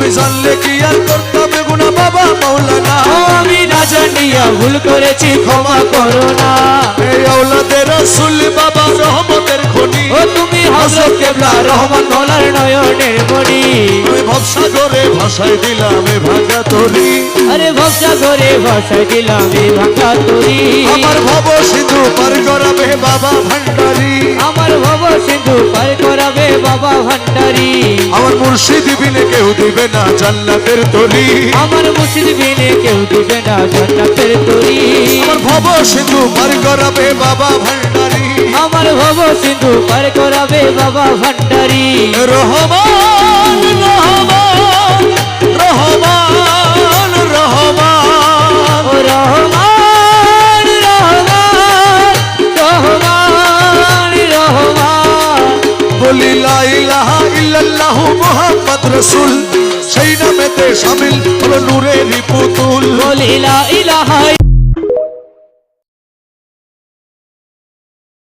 আমি জানলে কি আর করতাম গুনাহ বাবা মাওলানা। আমি না জানিয়া ভুল করেছি ক্ষমা করো না। এই আওলাদের রাসূল বাবা রহমতের খনি। ও তুমি হযরত কিবলা রহমান মওলার নয়নের মণি। আমি ভবসাগরে ভাসাই দিলাম এ ভাঙা তরি। আরে ভবসাগরে ভাসাই দিলাম এ ভাঙা তরি। আমার ভব সিন্ধু পার করাবে বাবা ভান্ডারি। আমার ভব সিন্ধু পার করাবে বাবা ভান্ডারি। আমার মুর্শিদ বিনে কেউ দিবে না জান্নাতের তরি। আমার মুর্শিদ বিনে কেউ দিবে না জান্নাতের তরি। আমার ভব সিন্ধু পার করাবে বাবা ভান্ডারি। আমার ভব সিন্ধু পার করাবে বাবা ভান্ডারি। রহমান রহমান রহমান রহমান ও রহমান রহমান রহমান রহমান। বলি লা ইলাহা ইল্লাল্লাহু মুহাম্মদ রাসূল। সেই নামেতে শামিল হলো নূরের পুতুল। বলি লা ইলাহা